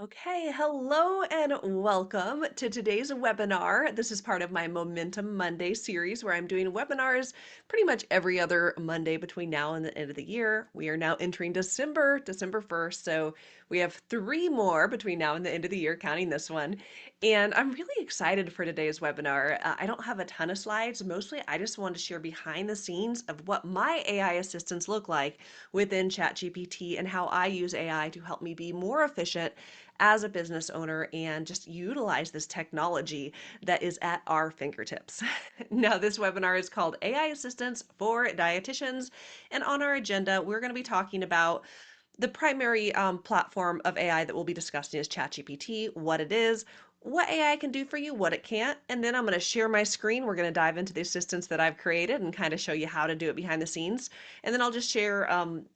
Okay, hello and welcome to today's webinar. This is part of my Momentum Monday series where I'm doing webinars pretty much every other Monday between now and the end of the year. We are now entering December 1st, so we have three more between now and the end of the year, counting this one. And I'm really excited for today's webinar. I don't have a ton of slides. Mostly, I just want to share behind the scenes of what my AI assistants look like within ChatGPT and how I use AI to help me be more efficient as a business owner and just utilize this technology that is at our fingertips. Now, this webinar is called AI Assistance for Dietitians. And on our agenda, we're going to be talking about the primary platform of AI that we'll be discussing is ChatGPT, what it is, what AI can do for you, what it can't, and then I'm going to share my screen. We're going to dive into the assistants that I've created and kind of show you how to do it behind the scenes. And then I'll just share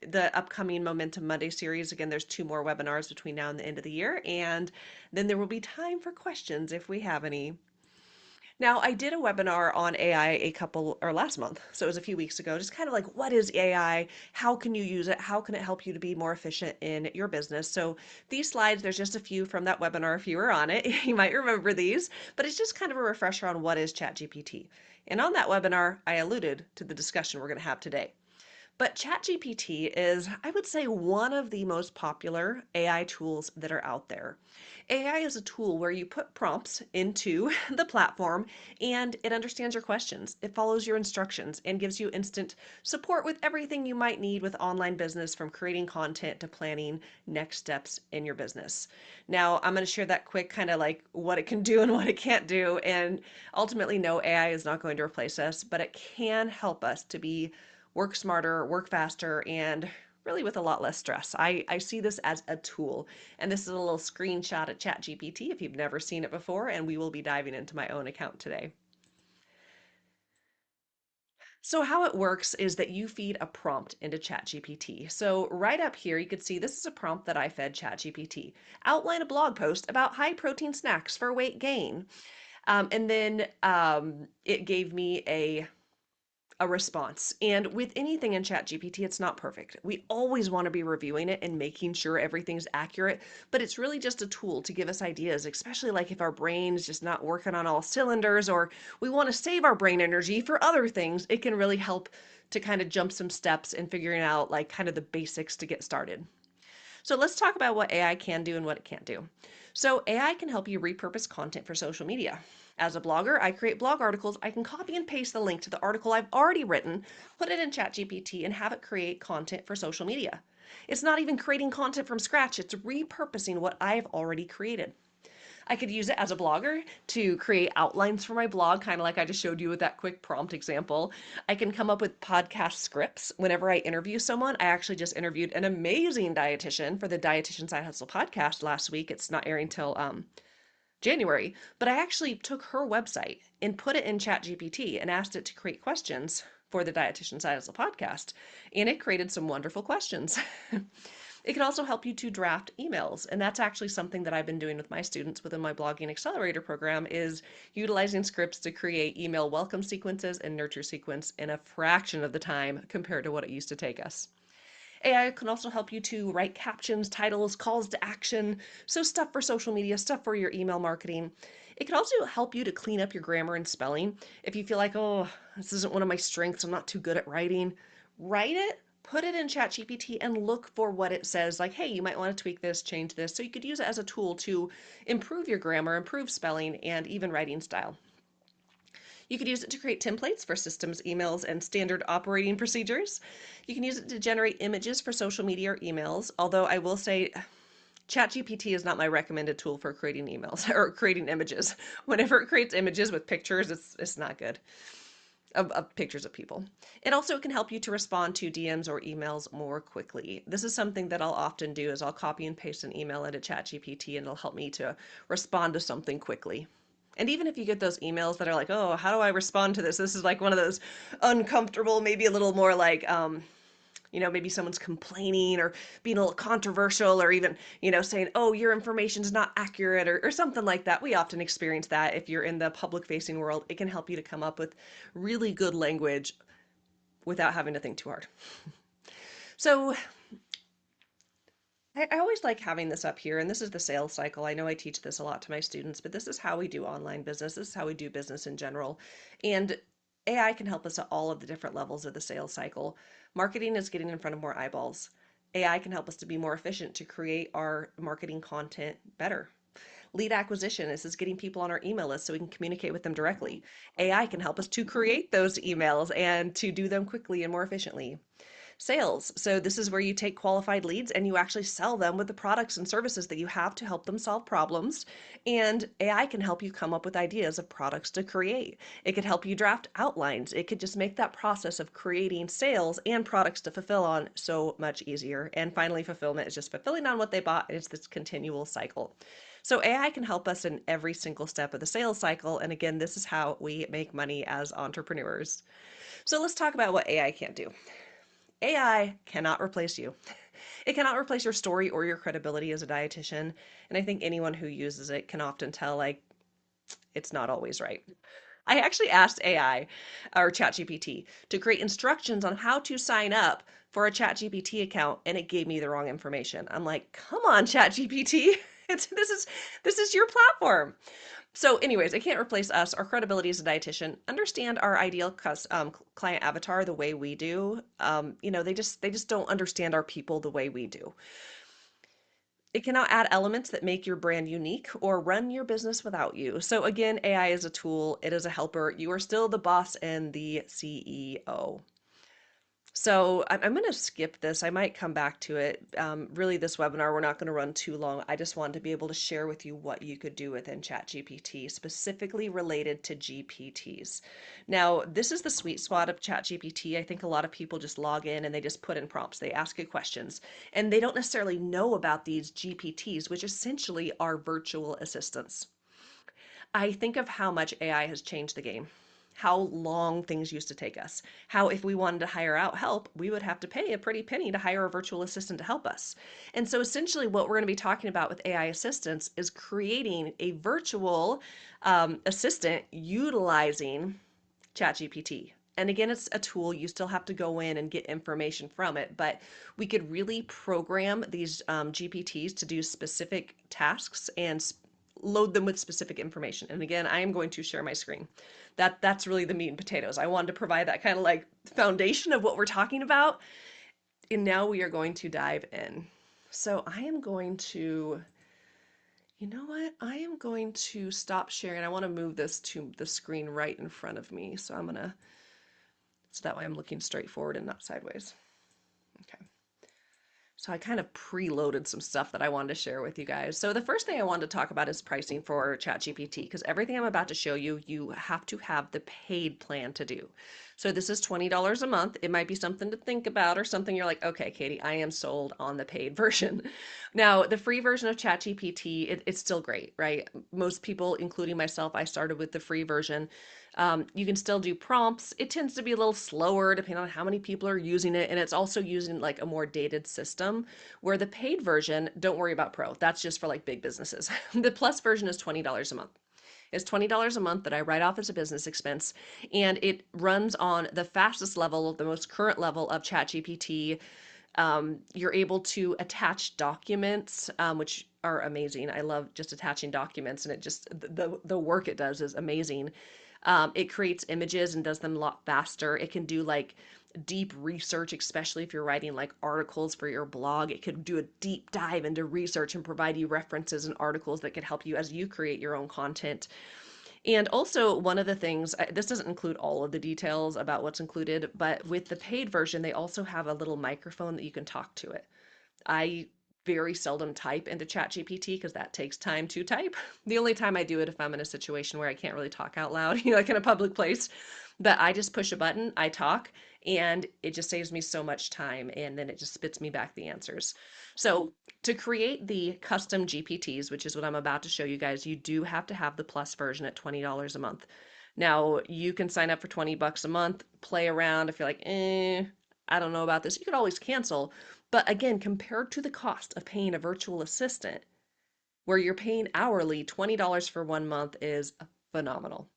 the upcoming Momentum Monday series. Again, there's two more webinars between now and the end of the year, and then there will be time for questions if we have any. Now, I did a webinar on AI a couple or last month, so it was a few weeks ago, just kind of like what is AI? How can you use it? How can it help you to be more efficient in your business? So these slides, there's just a few from that webinar if you were on it. You might remember these, but it's just kind of a refresher on what is ChatGPT. And on that webinar, I alluded to the discussion we're going to have today. But ChatGPT is, I would say, one of the most popular AI tools that are out there. AI is a tool where you put prompts into the platform and it understands your questions. It follows your instructions and gives you instant support with everything you might need with online business, from creating content to planning next steps in your business. Now, I'm going to share that quick kind of like what it can do and what it can't do. And ultimately, no, AI is not going to replace us, but it can help us to be work smarter, work faster, and really with a lot less stress. I see this as a tool. And this is a little screenshot of ChatGPT if you've never seen it before, and we will be diving into my own account today. So how it works is that you feed a prompt into ChatGPT. So right up here, you can see this is a prompt that I fed ChatGPT. Outline a blog post about high protein snacks for weight gain. And then it gave me a response. And with anything in ChatGPT, it's not perfect. We always want to be reviewing it and making sure everything's accurate, but it's really just a tool to give us ideas, especially like if our brain's just not working on all cylinders or we want to save our brain energy for other things, it can really help to kind of jump some steps in figuring out like kind of the basics to get started. So let's talk about what AI can do and what it can't do. So AI can help you repurpose content for social media. As a blogger, I create blog articles. I can copy and paste the link to the article I've already written, put it in ChatGPT, and have it create content for social media. It's not even creating content from scratch, it's repurposing what I've already created. I could use it as a blogger to create outlines for my blog, kind of like I just showed you with that quick prompt example. I can come up with podcast scripts whenever I interview someone. I actually just interviewed an amazing dietitian for the Dietitian Side Hustle podcast last week. It's not airing till January, but I actually took her website and put it in ChatGPT and asked it to create questions for the Dietitian Side Hustle podcast, and it created some wonderful questions. It can also help you to draft emails, and that's actually something that I've been doing with my students within my blogging accelerator program is utilizing scripts to create email welcome sequences and nurture sequence in a fraction of the time compared to what it used to take us. AI can also help you to write captions, titles, calls to action, so stuff for social media, stuff for your email marketing. It can also help you to clean up your grammar and spelling. If you feel like, oh, this isn't one of my strengths, I'm not too good at writing, write it, put it in ChatGPT, and look for what it says. Like, hey, you might want to tweak this, change this. So you could use it as a tool to improve your grammar, improve spelling, and even writing style. You could use it to create templates for systems, emails, and standard operating procedures. You can use it to generate images for social media or emails, although I will say ChatGPT is not my recommended tool for creating emails or creating images. Whenever it creates images with pictures, it's not good. Of pictures of people. It also can help you to respond to DMs or emails more quickly. This is something that I'll often do is I'll copy and paste an email into ChatGPT and it'll help me to respond to something quickly. And even if you get those emails that are like, oh, how do I respond to this? This is like one of those uncomfortable, maybe a little more like, maybe someone's complaining or being a little controversial or even, saying, oh, your information's not accurate or something like that. We often experience that if you're in the public facing world. It can help you to come up with really good language without having to think too hard. So I always like having this up here, and this is the sales cycle. I know I teach this a lot to my students, but this is how we do online business. This is how we do business in general. And AI can help us at all of the different levels of the sales cycle. Marketing is getting in front of more eyeballs. AI can help us to be more efficient to create our marketing content better. Lead acquisition, this is getting people on our email list so we can communicate with them directly. AI can help us to create those emails and to do them quickly and more efficiently. Sales. So this is where you take qualified leads and you actually sell them with the products and services that you have to help them solve problems. And AI can help you come up with ideas of products to create. It could help you draft outlines. It could just make that process of creating sales and products to fulfill on so much easier. And finally, fulfillment is just fulfilling on what they bought. It's this continual cycle. So AI can help us in every single step of the sales cycle. And again, this is how we make money as entrepreneurs. So let's talk about what AI can't do. AI cannot replace you. It cannot replace your story or your credibility as a dietitian. And I think anyone who uses it can often tell, like, it's not always right. I actually asked AI or ChatGPT to create instructions on how to sign up for a ChatGPT account, and it gave me the wrong information. I'm like, come on, ChatGPT. This is your platform. So, anyways, it can't replace us. Our credibility as a dietitian. Understand our ideal client avatar the way we do. They just don't understand our people the way we do. It cannot add elements that make your brand unique or run your business without you. So again, AI is a tool. It is a helper. You are still the boss and the CEO. So I'm going to skip this. I might come back to it. Really, this webinar, we're not going to run too long. I just wanted to be able to share with you what you could do within ChatGPT, specifically related to GPTs. Now, this is the sweet spot of ChatGPT. I think a lot of people just log in and they just put in prompts. They ask it questions, and they don't necessarily know about these GPTs, which essentially are virtual assistants. I think of how much AI has changed the game, how long things used to take us, how if we wanted to hire out help, we would have to pay a pretty penny to hire a virtual assistant to help us. And so essentially what we're going to be talking about with AI assistants is creating a virtual assistant utilizing ChatGPT. And again, it's a tool. You still have to go in and get information from it, but we could really program these GPTs to do specific tasks and load them with specific information. And again, I am going to share my screen. That's really the meat and potatoes. I wanted to provide that kind of like foundation of what we're talking about. And now we are going to dive in. So I am going to, you know what? I am going to stop sharing. I want to move this to the screen right in front of me. So I'm going to, so that way I'm looking straight forward and not sideways. Okay. So I kind of preloaded some stuff that I wanted to share with you guys. So the first thing I wanted to talk about is pricing for ChatGPT, because everything I'm about to show you, you have to have the paid plan to do. So this is $20 a month. It might be something to think about or something you're like, okay, Katie, I am sold on the paid version. Now, the free version of ChatGPT, it's still great, right? Most people, including myself, I started with the free version. You can still do prompts. It tends to be a little slower depending on how many people are using it. And it's also using like a more dated system, where the paid version, don't worry about pro. That's just for like big businesses. The plus version is $20 a month. It's $20 a month that I write off as a business expense. And it runs on the fastest level, the most current level of ChatGPT. You're able to attach documents, which are amazing. I love just attaching documents, and it just the work it does is amazing. It creates images and does them a lot faster. It can do like deep research, especially if you're writing like articles for your blog. It could do a deep dive into research and provide you references and articles that could help you as you create your own content. And also, one of the things, this doesn't include all of the details about what's included, but with the paid version, they also have a little microphone that you can talk to it. I very seldom type into ChatGPT because that takes time to type. The only time I do it if I'm in a situation where I can't really talk out loud, like in a public place. But I just push a button, I talk, and it just saves me so much time. And then it just spits me back the answers. So to create the custom GPTs, which is what I'm about to show you guys, you do have to have the plus version at $20 a month. Now you can sign up for 20 bucks a month, play around. If you're like, I don't know about this, you could always cancel. But again, compared to the cost of paying a virtual assistant, where you're paying hourly, $20 for 1 month is phenomenal.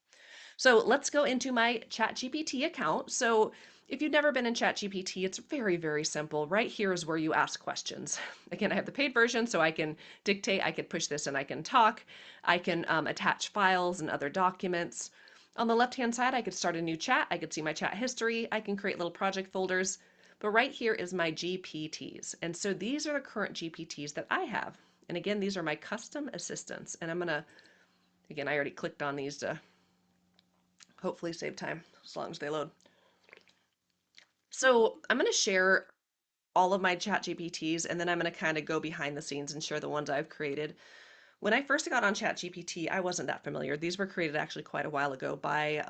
So let's go into my ChatGPT account. So If you've never been in ChatGPT, it's very, very simple. Right here is where you ask questions. Again, I have the paid version, so I can dictate, I can push this and I can talk. I can attach files and other documents. On the left-hand side, I could start a new chat. I could see my chat history. I can create little project folders. But right here is my GPTs. And so these are the current GPTs that I have. And again, these are my custom assistants. And I'm going to, again, I already clicked on these to hopefully save time as long as they load. So I'm going to share all of my chat GPTs, and then I'm going to kind of go behind the scenes and share the ones I've created. When I first got on chat GPT, I wasn't that familiar. These were created actually quite a while ago by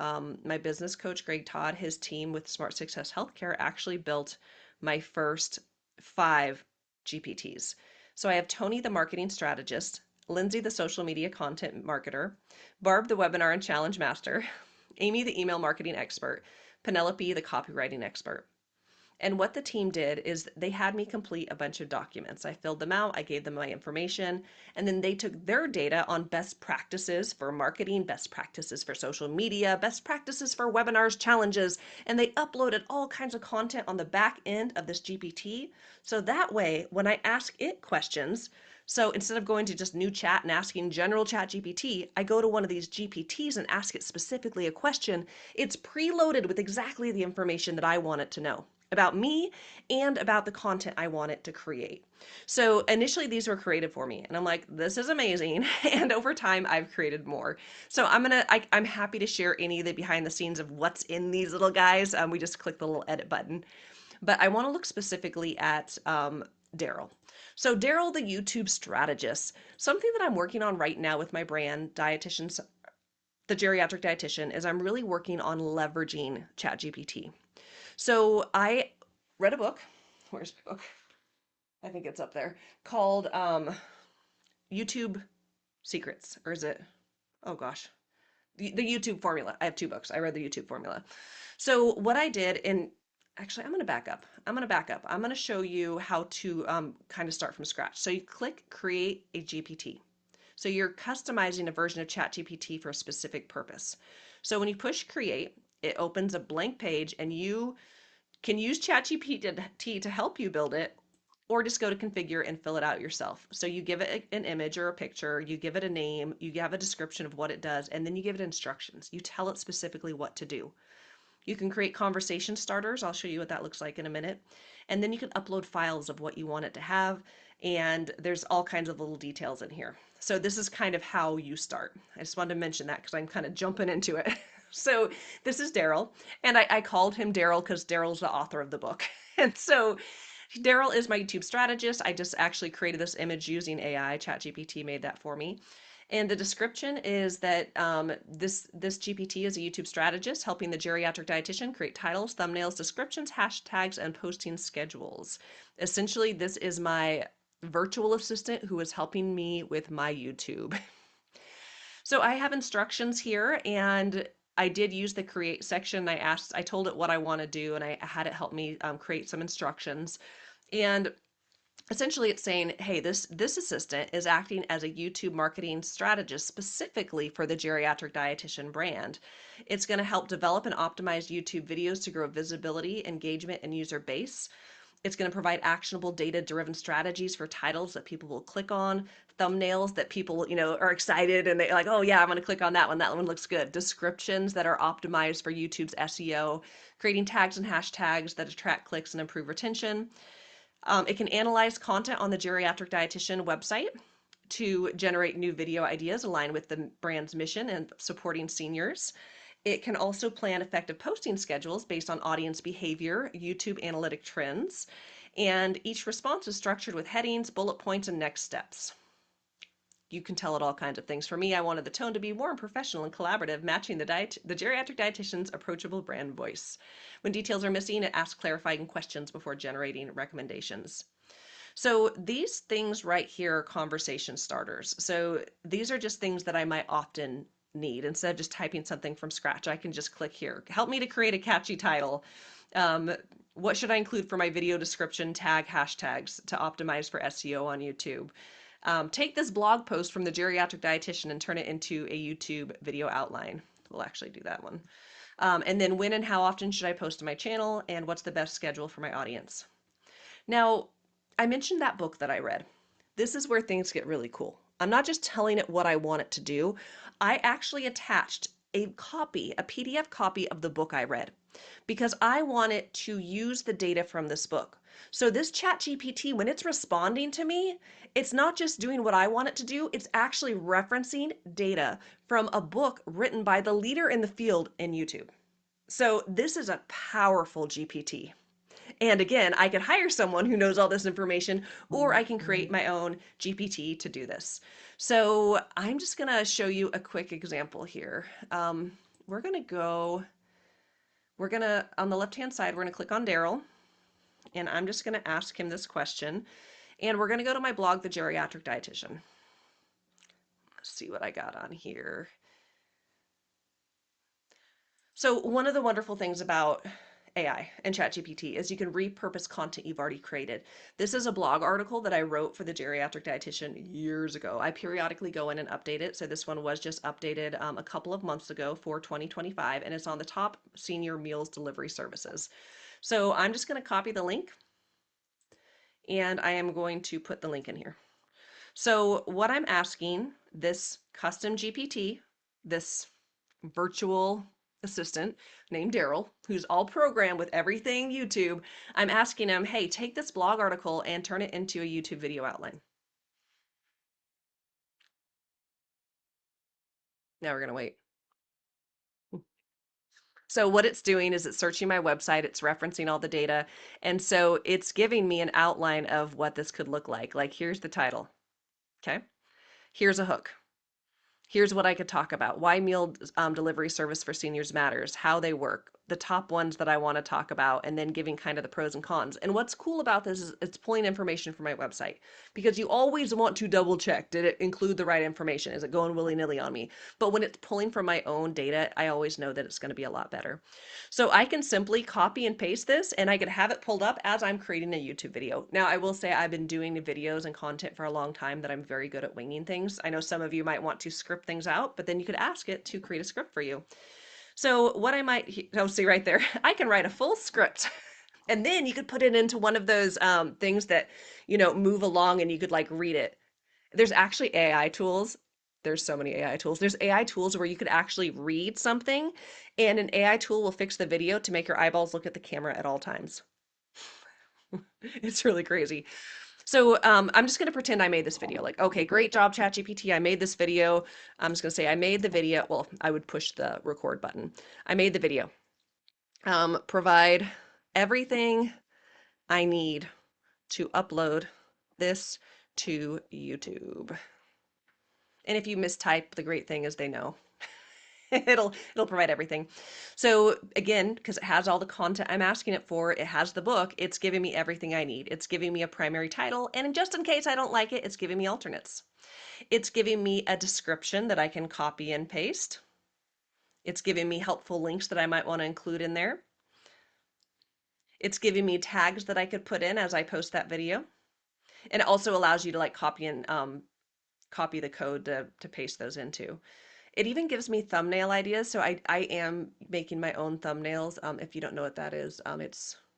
my business coach, Greg Todd. His team with Smart Success Healthcare actually built my first 5 GPTs. So I have Tony, the marketing strategist, Lindsay, the social media content marketer, Barb, the webinar and challenge master, Amy, the email marketing expert, Penelope, the copywriting expert. And what the team did is they had me complete a bunch of documents. I filled them out, I gave them my information, and then they took their data on best practices for marketing, best practices for social media, best practices for webinars, challenges, and they uploaded all kinds of content on the back end of this GPT. So that way, when I ask it questions, so instead of going to just new chat and asking general chat GPT, I go to one of these GPTs and ask it specifically a question. It's preloaded with exactly the information that I want it to know about me and about the content I want it to create. So initially these were created for me and I'm like, this is amazing. And over time I've created more. So I'm happy to share any of the behind the scenes of what's in these little guys. We just click the little edit button. But I want to look specifically at Daryl. So Daryl, the YouTube strategist, something that I'm working on right now with my brand, Dietitians, the geriatric dietitian, is I'm really working on leveraging ChatGPT. So I read a book. Where's my book? I think it's up there, called YouTube Secrets, or is it? Oh gosh, the YouTube Formula. I have 2 books. I read the YouTube Formula. So what I did, and actually, I'm going to back up. I'm going to show you how to kind of start from scratch. So you click Create a GPT. So you're customizing a version of ChatGPT for a specific purpose. So when you push Create, it opens a blank page, and you can use ChatGPT to help you build it, or just go to configure and fill it out yourself. So you give it an image or a picture, you give it a name, you have a description of what it does, and then you give it instructions. You tell it specifically what to do. You can create conversation starters. I'll show you what that looks like in a minute. And then you can upload files of what you want it to have. And there's all kinds of little details in here. So this is kind of how you start. I just wanted to mention that because I'm kind of jumping into it. So this is Daryl. And I called him Daryl because Daryl's the author of the book. And so Daryl is my YouTube strategist. I just actually created this image using AI. ChatGPT made that for me. And the description is that this GPT is a YouTube strategist helping the geriatric dietitian create titles, thumbnails, descriptions, hashtags, and posting schedules. Essentially, this is my virtual assistant who is helping me with my YouTube. So I have instructions here, and I did use the create section. I told it what I want to do, and I had it help me create some instructions. And essentially it's saying, hey, this assistant is acting as a YouTube marketing strategist specifically for the geriatric dietitian brand. It's going to help develop and optimize YouTube videos to grow visibility, engagement, and user base. It's going to provide actionable data-driven strategies for titles that people will click on, thumbnails that people, are excited and they're like, oh yeah, I'm going to click on that one. That one looks good. Descriptions that are optimized for YouTube's SEO, creating tags and hashtags that attract clicks and improve retention. It can analyze content on the geriatric dietitian website to generate new video ideas aligned with the brand's mission and supporting seniors. It can also plan effective posting schedules based on audience behavior, YouTube analytic trends, and each response is structured with headings, bullet points, and next steps. You can tell it all kinds of things. For me, I wanted the tone to be warm, professional, and collaborative, matching the geriatric dietitian's approachable brand voice. When details are missing, it asks clarifying questions before generating recommendations. So these things right here are conversation starters. So these are just things that I might often need. Instead of just typing something from scratch, I can just click here. Help me to create a catchy title. What should I include for my video description, tag hashtags to optimize for SEO on YouTube? Take this blog post from the geriatric dietitian and turn it into a YouTube video outline. We'll actually do that one. And then when and how often should I post to my channel, and what's the best schedule for my audience? Now, I mentioned that book that I read. This is where things get really cool. I'm not just telling it what I want it to do. I actually attached a copy, a PDF copy of the book I read because I want it to use the data from this book. So this chat GPT, when it's responding to me, it's not just doing what I want it to do, it's actually referencing data from a book written by the leader in the field in YouTube. So this is a powerful GPT. And again, I could hire someone who knows all this information, or I can create my own GPT to do this. So I'm just going to show you a quick example here. We're going to go, we're going to, on the left-hand side, we're going to click on Daryl, and I'm just going to ask him this question. And we're going to go to my blog, The Geriatric Dietitian. Let's see what I got on here. So one of the wonderful things about AI and ChatGPT is you can repurpose content you've already created. This is a blog article that I wrote for the Geriatric Dietitian years ago. I periodically go in and update it. So this one was just updated a couple of months ago for 2025, and it's on the top senior meals delivery services. So I'm just going to copy the link, and I am going to put the link in here. So what I'm asking this custom GPT, this virtual assistant named Daryl, who's all programmed with everything YouTube, I'm asking him, hey, take this blog article and turn it into a YouTube video outline. Now we're going to wait. So what it's doing is it's searching my website, it's referencing all the data, and so it's giving me an outline of what this could look like. Like here's the title. Okay. Here's a hook. Here's what I could talk about. Why meal delivery service for seniors matters, how they work, the top ones that I want to talk about, and then giving kind of the pros and cons. And what's cool about this is it's pulling information from my website because you always want to double check. Did it include the right information? Is it going willy-nilly on me? But when it's pulling from my own data, I always know that it's going to be a lot better. So I can simply copy and paste this and I could have it pulled up as I'm creating a YouTube video. Now, I will say I've been doing videos and content for a long time that I'm very good at winging things. I know some of you might want to script things out, but then you could ask it to create a script for you. So what I might, oh, see right there, I can write a full script. And then you could put it into one of those things that, move along and you could like read it. There's actually AI tools. There's so many AI tools. There's AI tools where you could actually read something and an AI tool will fix the video to make your eyeballs look at the camera at all times. It's really crazy. So I'm just going to pretend I made this video. Like, okay, great job, ChatGPT. I made this video. I'm just going to say I made the video. Well, I would push the record button. I made the video. Provide everything I need to upload this to YouTube. And if you mistype, the great thing is they know. It'll provide everything. So again, because it has all the content I'm asking it for, it has the book, it's giving me everything I need. It's giving me a primary title, and just in case I don't like it, it's giving me alternates. It's giving me a description that I can copy and paste. It's giving me helpful links that I might want to include in there. It's giving me tags that I could put in as I post that video. And it also allows you to like copy and copy the code to paste those into. It even gives me thumbnail ideas. So I am making my own thumbnails. If you don't know what that is,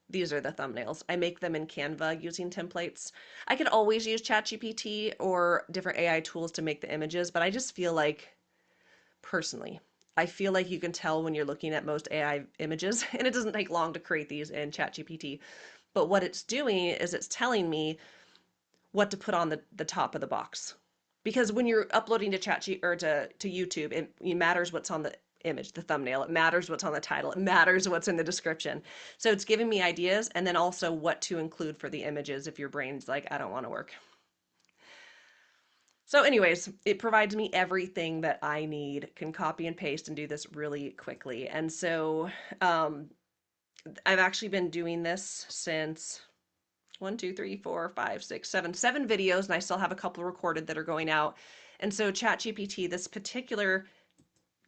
these are the thumbnails. I make them in Canva using templates. I could always use ChatGPT or different AI tools to make the images, but I just feel like, personally, I feel like you can tell when you're looking at most AI images, and it doesn't take long to create these in ChatGPT. But what it's doing is it's telling me what to put on the top of the box. Because when you're uploading to or to YouTube, it matters what's on the image, the thumbnail. It matters what's on the title. It matters what's in the description. So it's giving me ideas and then also what to include for the images if your brain's like, I don't want to work. So anyways, it provides me everything that I need, can copy and paste and do this really quickly. And so I've actually been doing this since one, two, three, four, five, six, seven videos, and I still have a couple recorded that are going out. And so ChatGPT, this particular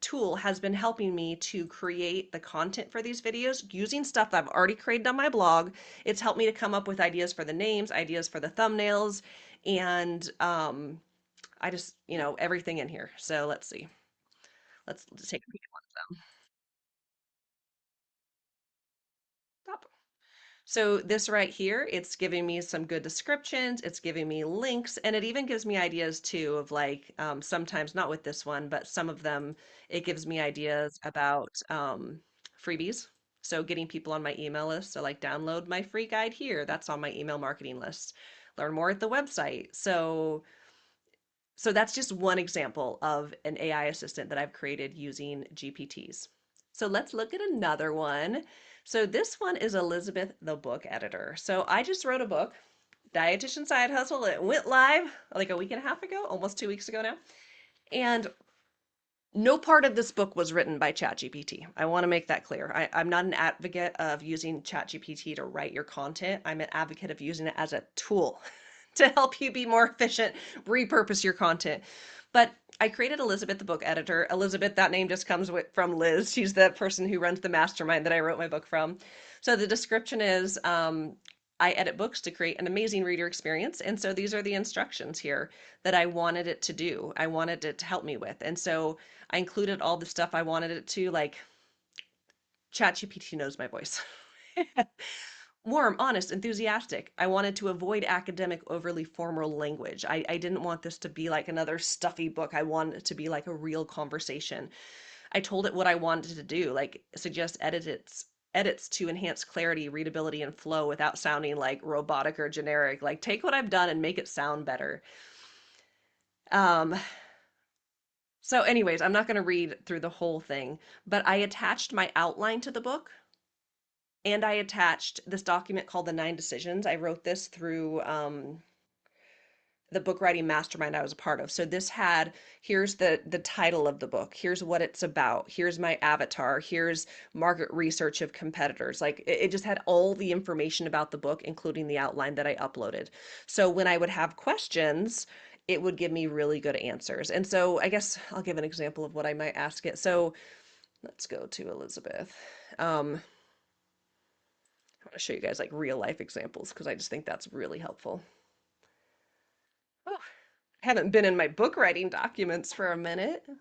tool, has been helping me to create the content for these videos using stuff that I've already created on my blog. It's helped me to come up with ideas for the names, ideas for the thumbnails, and I just, everything in here. So let's see. Let's take a peek at one of them. So this right here, it's giving me some good descriptions, it's giving me links, and it even gives me ideas too of like sometimes not with this one, but some of them it gives me ideas about freebies. So getting people on my email list. So like download my free guide here. That's on my email marketing list. Learn more at the website. So that's just one example of an AI assistant that I've created using GPTs. So let's look at another one. So this one is Elizabeth, the book editor. So I just wrote a book, Dietitian Side Hustle. It went live like a week and a half ago, almost 2 weeks ago now. And no part of this book was written by ChatGPT. I want to make that clear. I'm not an advocate of using ChatGPT to write your content. I'm an advocate of using it as a tool to help you be more efficient, repurpose your content. But I created Elizabeth, the book editor. Elizabeth, that name just comes from Liz. She's the person who runs the mastermind that I wrote my book from. So the description is I edit books to create an amazing reader experience. And so these are the instructions here that I wanted it to do. I wanted it to help me with. And so I included all the stuff I wanted it to, like ChatGPT knows my voice. Warm, honest, enthusiastic. I wanted to avoid academic, overly formal language. I didn't want this to be like another stuffy book. I wanted it to be like a real conversation. I told it what I wanted to do, like suggest edits to enhance clarity, readability, and flow without sounding like robotic or generic. Like take what I've done and make it sound better. Um, so anyways, I'm not going to read through the whole thing, but I attached my outline to the book and I attached this document called the 9 Decisions. I wrote this through the book writing mastermind I was a part of. So this had here's the title of the book, here's what it's about, here's my avatar, here's market research of competitors. Like it just had all the information about the book, including the outline that I uploaded. So when I would have questions, it would give me really good answers. And so I guess I'll give an example of what I might ask it. So let's go to Elizabeth. I want to show you guys like real life examples because I just think that's really helpful. Oh, I haven't been in my book writing documents for a minute. I'm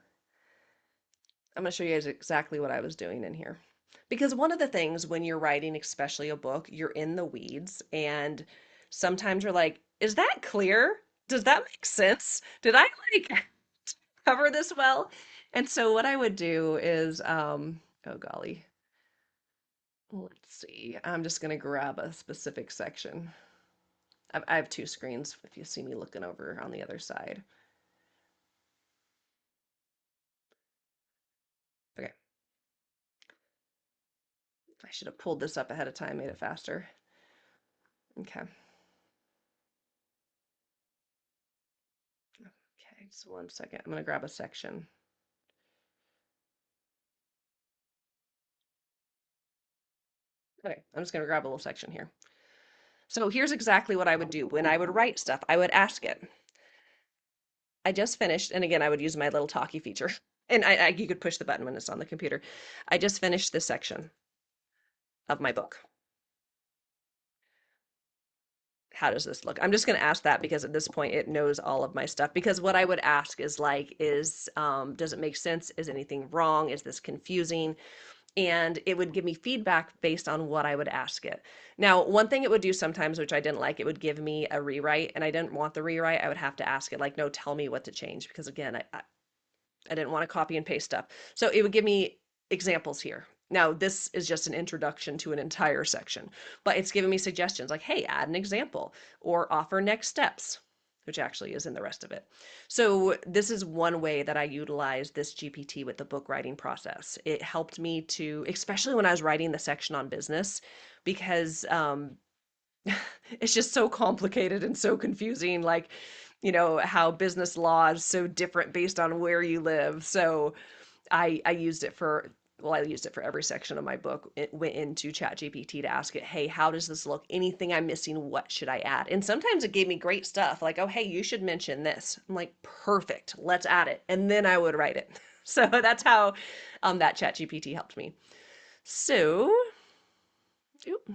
going to show you guys exactly what I was doing in here. Because one of the things when you're writing, especially a book, you're in the weeds and sometimes you're like, is that clear? Does that make sense? Did I like cover this well? And so what I would do is, oh golly, let's see. I'm just going to grab a specific section. I have 2 screens if you see me looking over on the other side. Okay, I should have pulled this up ahead of time, made it faster. Okay. Okay, so 1 second. I'm going to grab a section. Okay, I'm just going to grab a little section here. So here's exactly what I would do when I would write stuff. I would ask it. I just finished, and again, I would use my little talkie feature, and you could push the button when it's on the computer. I just finished this section of my book. How does this look? I'm just going to ask that because at this point it knows all of my stuff. Because what I would ask is like, does it make sense? Is anything wrong? Is this confusing? And it would give me feedback based on what I would ask it. Now, one thing it would do sometimes, which I didn't like, it would give me a rewrite, and I didn't want the rewrite. I would have to ask it, like, no, tell me what to change, because again, I didn't want to copy and paste stuff. So it would give me examples here. Now, this is just an introduction to an entire section, but it's giving me suggestions like, hey, add an example or offer next steps, which actually is in the rest of it. So this is one way that I utilize this GPT with the book writing process. It helped me to, especially when I was writing the section on business, because it's just so complicated and so confusing. Like, how business law is so different based on where you live. So I used it for well, I used it for every section of my book. It went into ChatGPT to ask it, hey, how does this look? Anything I'm missing, what should I add? And sometimes it gave me great stuff like, oh, hey, you should mention this. I'm like, perfect, let's add it. And then I would write it. So that's how that ChatGPT helped me. So, oop,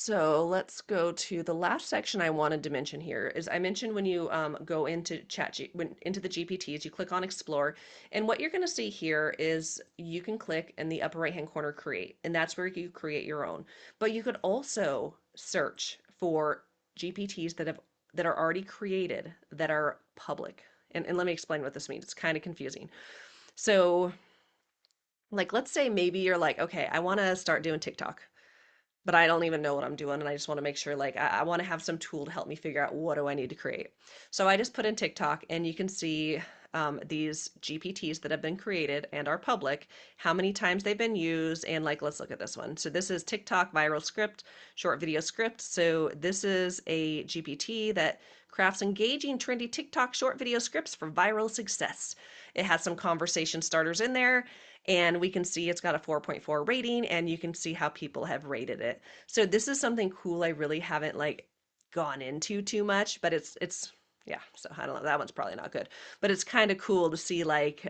So let's go to the last section I wanted to mention here is I mentioned when you go into into the GPTs, you click on Explore, and what you're going to see here is you can click in the upper right hand corner Create, and that's where you create your own. But you could also search for GPTs that are already created that are public. And let me explain what this means. It's kind of confusing. So, like, let's say maybe you're like, okay, I want to start doing TikTok, but I don't even know what I'm doing. And I just want to make sure, like, I want to have some tool to help me figure out what do I need to create. So I just put in TikTok, and you can see these GPTs that have been created and are public, how many times they've been used. And like, let's look at this one. So this is TikTok viral script, short video script. So this is a GPT that crafts engaging, trendy TikTok short video scripts for viral success. It has some conversation starters in there, and we can see it's got a 4.4 rating, and you can see how people have rated it. So this is something cool I really haven't like gone into too much, but it's yeah, so I don't know, that one's probably not good. But it's kind of cool to see like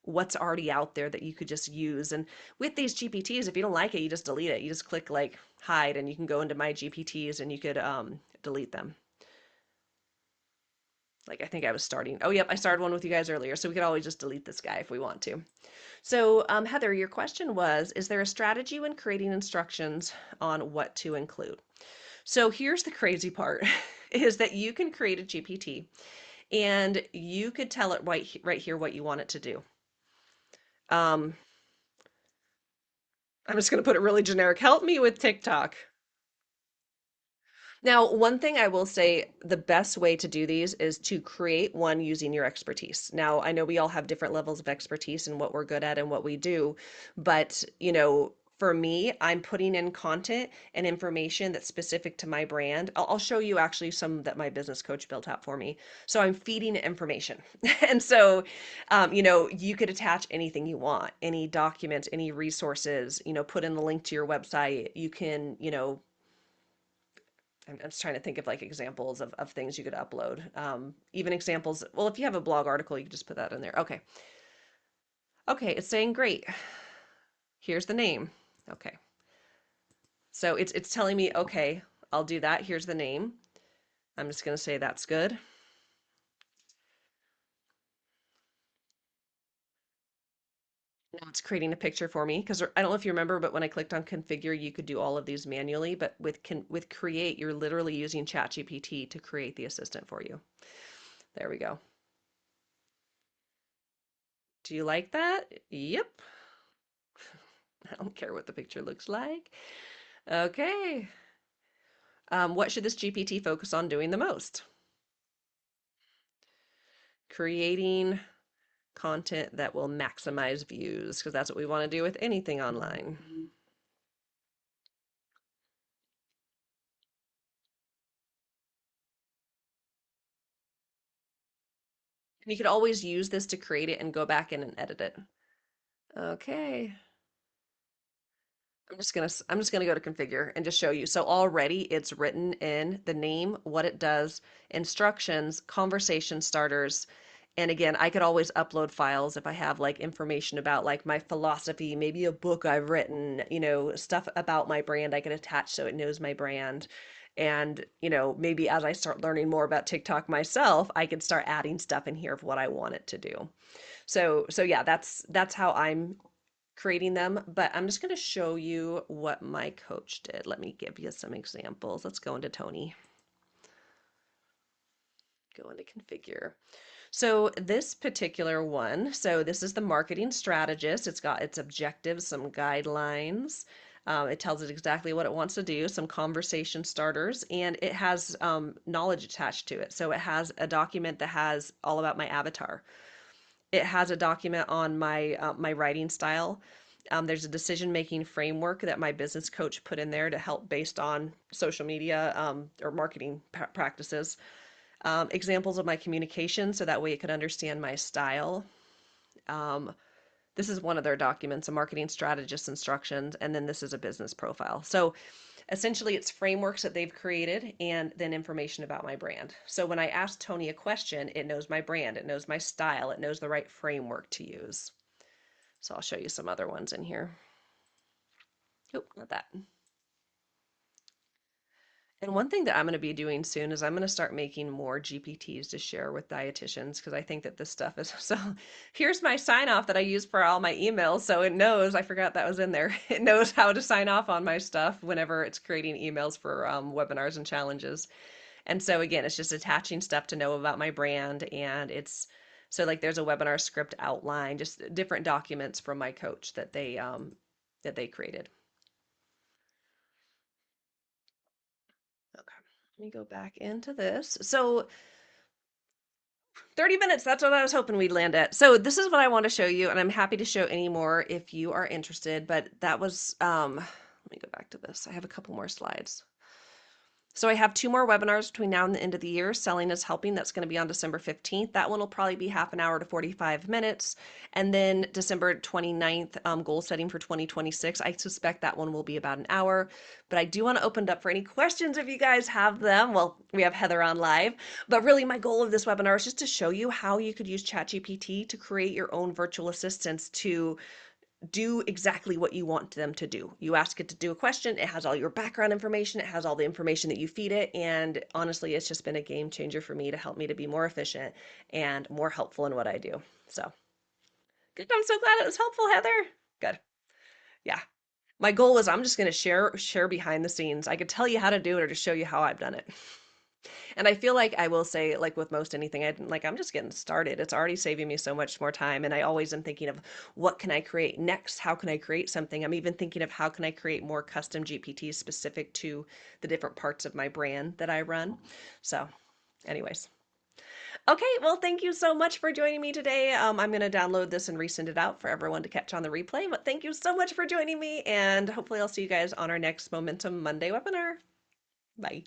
what's already out there that you could just use. And with these GPTs, if you don't like it, you just delete it. You just click like hide, and you can go into my GPTs and you could delete them. Like I think I was starting. Oh, yep, I started one with you guys earlier, so we could always just delete this guy if we want to. So, Heather, your question was, is there a strategy when creating instructions on what to include? So here's the crazy part is that you can create a GPT and you could tell it right here what you want it to do. Um, I'm just going to put it really generic. Help me with TikTok. Now, one thing I will say, the best way to do these is to create one using your expertise. Now, I know we all have different levels of expertise in what we're good at and what we do, but for me, I'm putting in content and information that's specific to my brand. I'll show you actually some that my business coach built out for me. So I'm feeding it information. And so, you could attach anything you want, any documents, any resources, put in the link to your website. You can, I'm just trying to think of like examples of things you could upload. Even examples. Well, if you have a blog article, you can just put that in there. Okay. Okay. It's saying great. Here's the name. Okay. So it's telling me, okay, I'll do that. Here's the name. I'm just going to say that's good. Now it's creating a picture for me because I don't know if you remember, but when I clicked on configure, you could do all of these manually. But with create, you're literally using ChatGPT to create the assistant for you. There we go. Do you like that? Yep. I don't care what the picture looks like. Okay. What should this GPT focus on doing the most? Creating content that will maximize views, because that's what we want to do with anything online. And you could always use this to create it and go back in and edit it. Okay. I'm just gonna go to configure and just show you. So already it's written in the name, what it does, instructions, conversation starters. And again, I could always upload files if I have like information about like my philosophy, maybe a book I've written, stuff about my brand I could attach so it knows my brand. And, maybe as I start learning more about TikTok myself, I could start adding stuff in here of what I want it to do. So yeah, that's how I'm creating them, but I'm just going to show you what my coach did. Let me give you some examples. Let's go into Tony. Go into configure. So this particular one, so this is the marketing strategist. It's got its objectives, some guidelines. It tells it exactly what it wants to do, some conversation starters, and it has knowledge attached to it. So it has a document that has all about my avatar. It has a document on my writing style. There's a decision-making framework that my business coach put in there to help based on social media or marketing practices. Examples of my communication, so that way it could understand my style. Um, this is one of their documents, a marketing strategist instructions, and then this is a business profile. So essentially, it's frameworks that they've created and then information about my brand. So when I ask Tony a question, it knows my brand, it knows my style, it knows the right framework to use. So I'll show you some other ones in here. Oh, not that. And one thing that I'm going to be doing soon is I'm going to start making more GPTs to share with dietitians because I think that this stuff is so. Here's my sign off that I use for all my emails. So it knows, I forgot that was in there. It knows how to sign off on my stuff whenever it's creating emails for webinars and challenges. And so again, it's just attaching stuff to know about my brand. And it's so like there's a webinar script outline, just different documents from my coach that they created. Okay. Let me go back into this. So 30 minutes, that's what I was hoping we'd land at. So this is what I want to show you, and I'm happy to show any more if you are interested, but that was let me go back to this. I have a couple more slides. So I have two more webinars between now and the end of the year. Selling is Helping. That's going to be on December 15th. That one will probably be half an hour to 45 minutes. And then December 29th, goal setting for 2026. I suspect that one will be about an hour. But I do want to open it up for any questions if you guys have them. Well, we have Heather on live. But really, my goal of this webinar is just to show you how you could use ChatGPT to create your own virtual assistants to do exactly what you want them to do. You ask it to do a question, it has all your background information, it has all the information that you feed it, and honestly, it's just been a game changer for me to help me to be more efficient and more helpful in what I do. So, good. I'm so glad it was helpful, Heather. Good. Yeah. My goal was I'm just going to share behind the scenes. I could tell you how to do it or just show you how I've done it. And I feel like I will say, like with most anything, I'm just getting started. It's already saving me so much more time. And I always am thinking of what can I create next? How can I create something? I'm even thinking of how can I create more custom GPTs specific to the different parts of my brand that I run. So, anyways. Okay, well, thank you so much for joining me today. I'm going to download this and resend it out for everyone to catch on the replay. But thank you so much for joining me, and hopefully, I'll see you guys on our next Momentum Monday webinar. Bye.